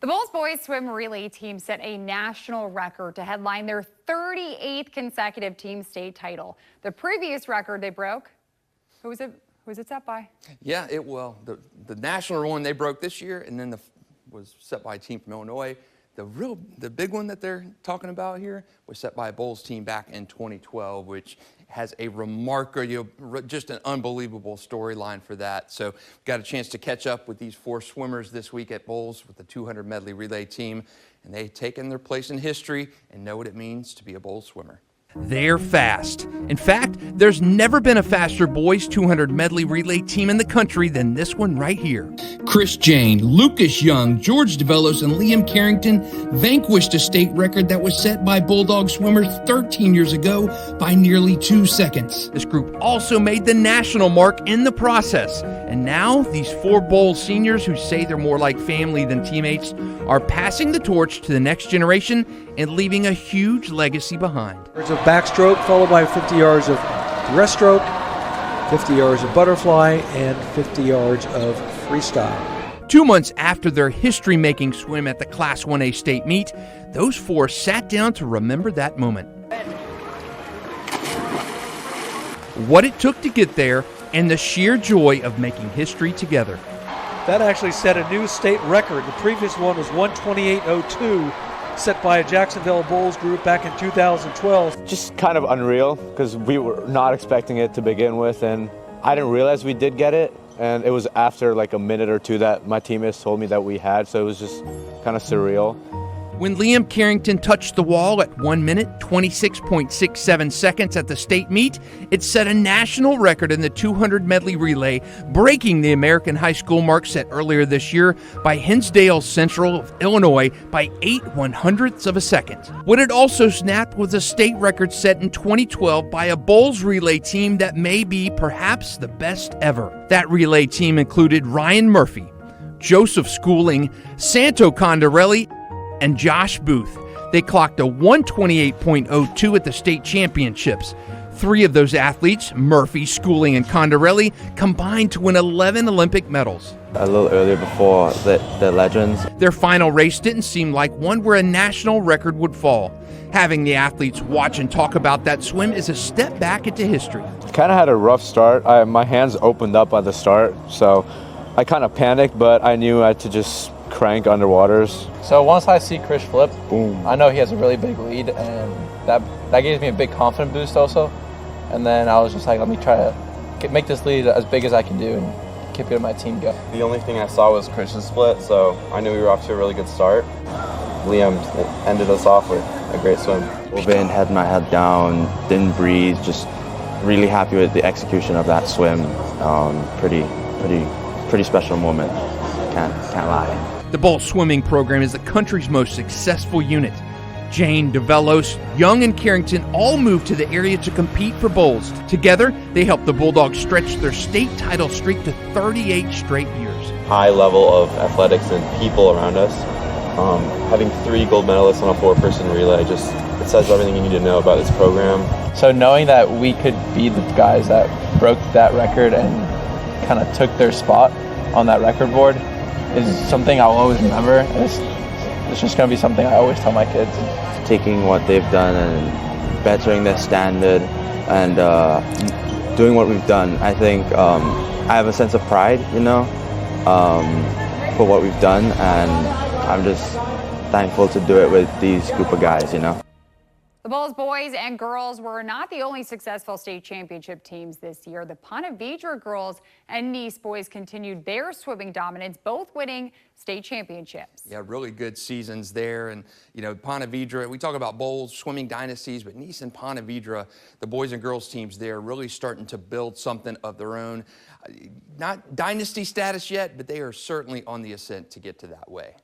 The Bolles boys swim relay team set a national record to headline their 38th consecutive team state title. The previous record they broke, who was it set by? Yeah, the national one they broke this year, and then was set by a team from Illinois. The big one that they're talking about here was set by a Bolles team back in 2012, which has a remarkable, just an unbelievable storyline for that. So got a chance to catch up with these four swimmers this week at Bolles with the 200 medley relay team, and they've taken their place in history and know what it means to be a Bolles swimmer. They're fast. In fact, there's never been a faster boys 200 medley relay team in the country than this one right here. Chris Jane, Lucas Young, George DeVelos, and Liam Carrington vanquished a state record that was set by Bulldog swimmers 13 years ago by nearly 2 seconds. This group also made the national mark in the process. And now, these four Bolles seniors who say they're more like family than teammates are passing the torch to the next generation and leaving a huge legacy behind. Yards of backstroke, followed by 50 yards of breaststroke, 50 yards of butterfly, and 50 yards of freestyle. 2 months after their history-making swim at the Class 1A state meet, those four sat down to remember that moment. What it took to get there, and the sheer joy of making history together. That actually set a new state record. The previous one was 128.02, set by a Jacksonville Bolles group back in 2012. Just kind of unreal because we were not expecting it to begin with, and I didn't realize we did get it, and it was after like a minute or two that my teammates told me that we had, so it was just kind of surreal. When Liam Carrington touched the wall at 1 minute, 26.67 seconds at the state meet, it set a national record in the 200 medley relay, breaking the American high school mark set earlier this year by Hinsdale Central of Illinois by 8/100ths of a second. What it also snapped was a state record set in 2012 by a Bolles relay team that may be perhaps the best ever. That relay team included Ryan Murphy, Joseph Schooling, Santo Condarelli, and Josh Booth. They clocked a 128.02 at the state championships. 3 of those athletes, Murphy, Schooling, and Condarelli, combined to win 11 Olympic medals. A little earlier before the legends. Their final race didn't seem like one where a national record would fall. Having the athletes watch and talk about that swim is a step back into history. Kind of had a rough start. My hands opened up at the start, so I kind of panicked, but I knew I had to just crank underwaters. So once I see Chris flip, boom, I know he has a really big lead, and that gives me a big confidence boost also. And then I was just like, let me try to make this lead as big as I can do and keep it my team go. The only thing I saw was Chris's split, so I knew we were off to a really good start. Liam ended us off with a great swim. Over had my head down, didn't breathe, just really happy with the execution of that swim. Pretty special moment, can't lie. The Bolles swimming program is the country's most successful unit. Jane, DeVelos, Young, and Carrington all moved to the area to compete for Bolles. Together, they helped the Bulldogs stretch their state title streak to 38 straight years. High level of athletics and people around us. Having 3 gold medalists on a 4-person relay, it says everything you need to know about this program. So knowing that we could be the guys that broke that record and kind of took their spot on that record board is something I'll always remember. It's just going to be something I always tell my kids. Taking what they've done and bettering their standard and doing what we've done, I think I have a sense of pride, for what we've done, and I'm just thankful to do it with these group of guys, The Bolles boys and girls were not the only successful state championship teams this year. The Pontbriand girls and Nice boys continued their swimming dominance, both winning state championships. Yeah, really good seasons there. And, Pontbriand, we talk about Bolles swimming dynasties, but Nice and Pontbriand, the boys and girls teams there, really starting to build something of their own. Not dynasty status yet, but they are certainly on the ascent to get to that way.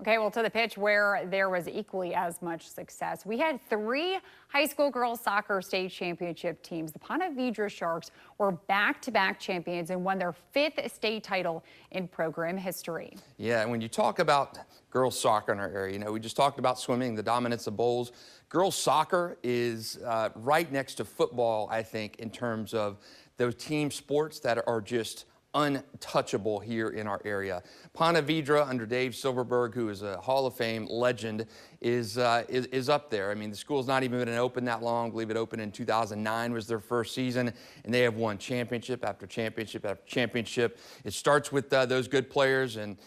Okay, well, to the pitch where there was equally as much success. We had 3 high school girls soccer state championship teams. The Pontbriand Sharks were back-to-back champions and won their 5th state title in program history. Yeah, and when you talk about girls soccer in our area, we just talked about swimming, the dominance of Bolles. Girls soccer is right next to football, I think, in terms of those team sports that are just untouchable here in our area. Pontbriand under Dave Silverberg, who is a Hall of Fame legend, is up there. I mean, the school's not even been open that long. I believe it opened in 2009 was their first season, and they have won championship after championship after championship. It starts with those good players, and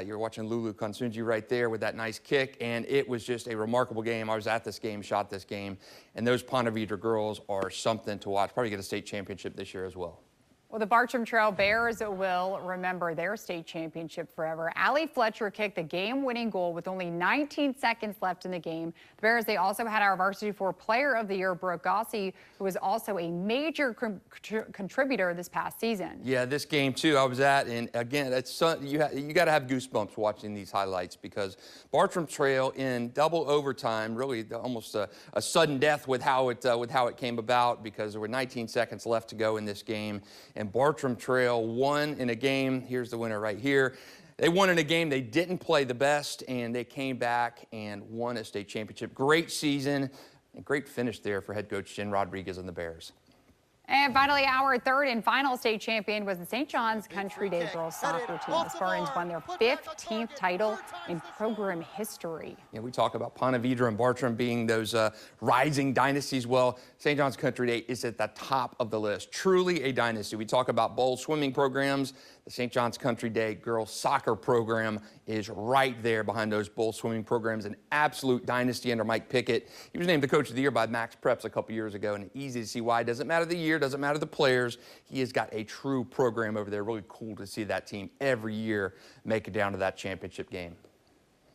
you're watching Lulu Konsunji right there with that nice kick, and it was just a remarkable game. I was at this game, shot this game, and those Pontbriand girls are something to watch. Probably get a state championship this year as well. Well, the Bartram Trail Bears will remember their state championship forever. Allie Fletcher kicked the game-winning goal with only 19 seconds left in the game. The Bears, they also had our Varsity 4 Player of the Year, Brooke Gossi, who was also a major contributor this past season. Yeah, this game too I was at, and again, it's you got to have goosebumps watching these highlights, because Bartram Trail in double overtime, really almost a sudden death with how it came about, because there were 19 seconds left to go in this game. And Bartram Trail won in a game. Here's the winner right here. They won in a game they didn't play the best, and they came back and won a state championship. Great season and great finish there for head coach Jen Rodriguez and the Bears. And finally, our third and final state champion was the St. John's Country Day girls soccer team. The Spartans won their 15th title in program history. Yeah, we talk about Pontbriand and Bartram being those rising dynasties. Well, St. John's Country Day is at the top of the list. Truly a dynasty. We talk about Bolles swimming programs. The St. John's Country Day girls soccer program is right there behind those Bolles swimming programs. An absolute dynasty under Mike Pickett. He was named the Coach of the Year by Max Preps a couple years ago, and easy to see why. It doesn't matter the year, doesn't matter the players. He has got a true program over there. Really cool to see that team every year make it down to that championship game.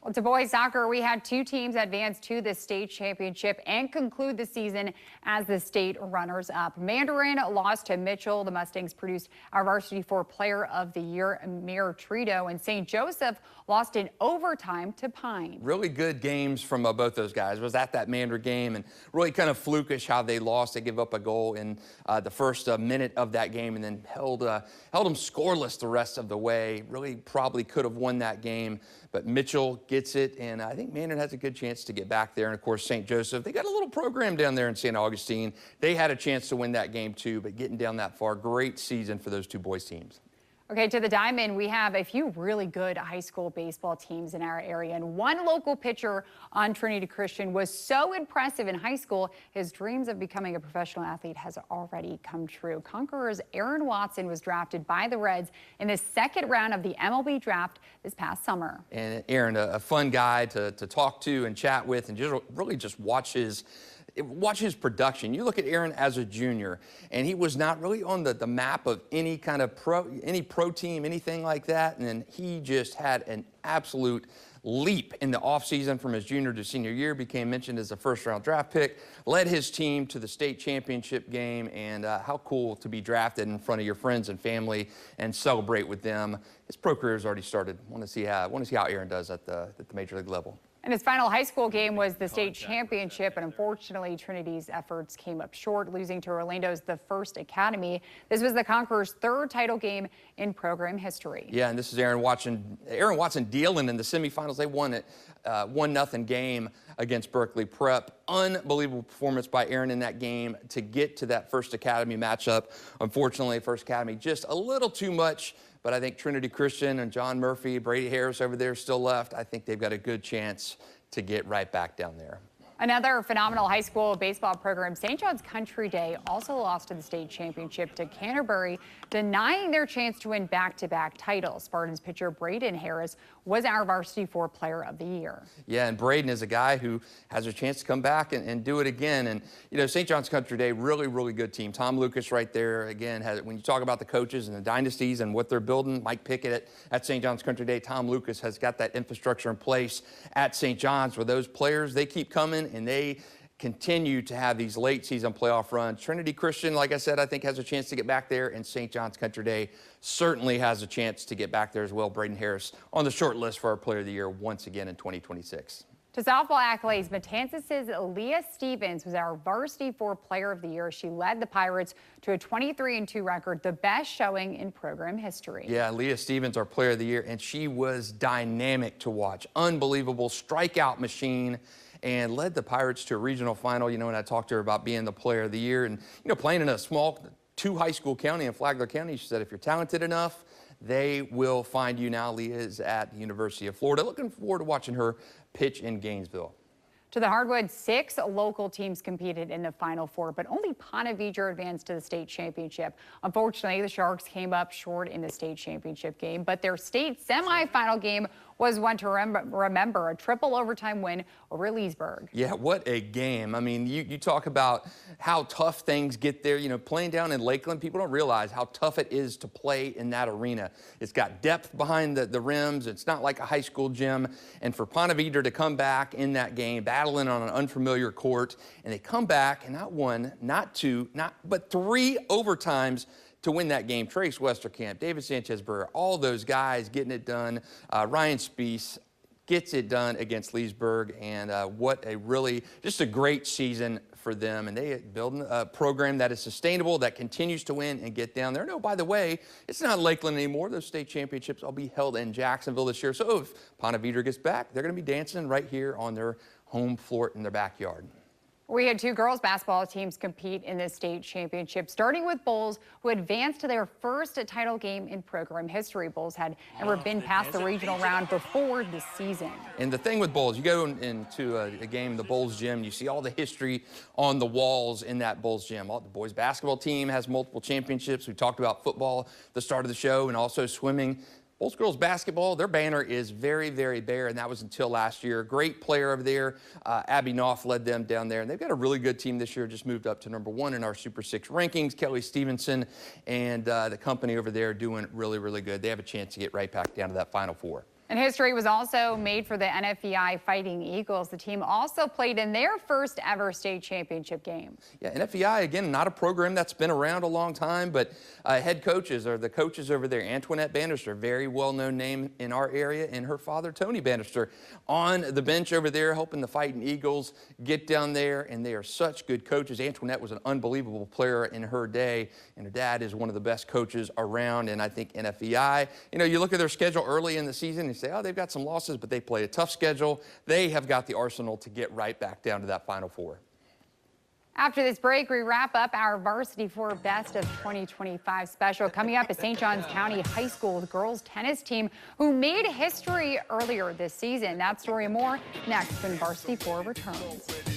Well, to boys soccer, we had two teams advance to the state championship and conclude the season as the state runners-up. Mandarin lost to Mitchell. The Mustangs produced our Varsity 4 Player of the Year, Amir Trito, and St. Joseph lost in overtime to Pine. Really good games from both those guys. Was at that Mandarin game, and really kind of flukish how they lost. They gave up a goal in the first minute of that game, and then held them scoreless the rest of the way. Really probably could have won that game, but Mitchell gets it, and I think Mandarin has a good chance to get back there. And of course, St. Joseph, they got a little program down there in St. Augustine. They had a chance to win that game too, but getting down that far, great season for those two boys teams. Okay, to the Diamond, we have a few really good high school baseball teams in our area, and one local pitcher on Trinity Christian was so impressive in high school, his dreams of becoming a professional athlete has already come true. Conqueror's Aaron Watson was drafted by the Reds in the second round of the MLB draft this past summer. And Aaron, a fun guy to talk to and chat with, and just watch his production. You look at Aaron as a junior, and he was not really on the map of any kind of pro team, anything like that. And then he just had an absolute leap in the offseason from his junior to senior year, became mentioned as a first-round draft pick, led his team to the state championship game, and how cool to be drafted in front of your friends and family and celebrate with them. His pro career has already started. Want to see how Aaron does at the major league level. And his final high school game was the state championship, and unfortunately, Trinity's efforts came up short, losing to Orlando's The First Academy. This was the Conqueror's third title game in program history. Yeah, and this is Aaron Watson dealing in the semifinals. They won it 1-0 game against Berkeley Prep. Unbelievable performance by Aaron in that game to get to that First Academy matchup. Unfortunately, First Academy just a little too much. But I think Trinity Christian and John Murphy, Brady Harris over there still left. I think they've got a good chance to get right back down there. Another phenomenal high school baseball program, St. John's Country Day, also lost in the state championship to Canterbury, denying their chance to win back-to-back titles. Spartans pitcher Braden Harris was our Varsity 4 Player of the Year. Yeah, and Braden is a guy who has a chance to come back and do it again. And, you know, St. John's Country Day, really, really good team. Tom Lucas right there, again, when you talk about the coaches and the dynasties and what they're building, Mike Pickett at St. John's Country Day, Tom Lucas has got that infrastructure in place at St. John's where those players, they keep coming and they continue to have these late season playoff runs. Trinity Christian, like I said, I think has a chance to get back there, and St. John's Country Day certainly has a chance to get back there as well. Braden Harris on the short list for our Player of the Year once again in 2026. To softball accolades, Matanzas' Leah Stevens was our Varsity 4 Player of the Year. She led the Pirates to a 23-2 record, the best showing in program history. Yeah, Leah Stevens, our Player of the Year, and she was dynamic to watch. Unbelievable strikeout machine, and led the Pirates to a regional final. You know, when I talked to her about being the Player of the Year and, you know, playing in a small to high school county in Flagler County. She said if you're talented enough, they will find you. Now Leah is at the University of Florida. Looking forward to watching her pitch in Gainesville. To the hardwood, 6 local teams competed in the Final Four, but only Ponte Vedra advanced to the state championship. Unfortunately, the Sharks came up short in the state championship game, but their state semifinal game was one to remember, a triple overtime win over Leesburg. Yeah, what a game. I mean, you talk about how tough things get there. You know, playing down in Lakeland, people don't realize how tough it is to play in that arena. It's got depth behind the rims. It's not like a high school gym. And for Ponte Vedra to come back in that game, battling on an unfamiliar court, and they come back and not 1, not 2, but 3 overtimes to win that game. Trace Westerkamp, David Sanchez-Burr, all those guys getting it done. Ryan Spees gets it done against Leesburg, and what a really, just a great season for them. And they building a program that is sustainable, that continues to win and get down there. No, by the way, it's not Lakeland anymore. Those state championships will be held in Jacksonville this year. So if Ponte Vedra gets back, they're going to be dancing right here on their home floor in their backyard. We had 2 girls basketball teams compete in the state championship, starting with Bolles, who advanced to their first title game in program history. Bolles had never been past the regional round before this season. And the thing with Bolles, you go into a game, the Bolles gym, you see all the history on the walls in that Bolles gym. The boys basketball team has multiple championships. We talked about football at the start of the show, and also swimming. Bolles girls basketball, their banner is very, very bare, and that was until last year. Great player over there. Abby Knopf led them down there, and they've got a really good team this year. Just moved up to #1 in our Super 6 rankings. Kelly Stevenson and the company over there doing really, really good. They have a chance to get right back down to that Final Four. And history was also made for the NFEI Fighting Eagles. The team also played in their first ever state championship game. Yeah, NFEI, again, not a program that's been around a long time, but head coaches are the coaches over there. Antoinette Bannister, very well-known name in our area, and her father, Tony Bannister, on the bench over there helping the Fighting Eagles get down there, and they are such good coaches. Antoinette was an unbelievable player in her day, and her dad is one of the best coaches around, and I think NFEI, you know, you look at their schedule early in the season and say, oh, they've got some losses, but they play a tough schedule. They have got the arsenal to get right back down to that Final Four. After this break, we wrap up our Varsity 4 Best of 2025 special. Coming up is St. Johns County High School girls tennis team who made history earlier this season. That story and more next when Varsity 4 returns.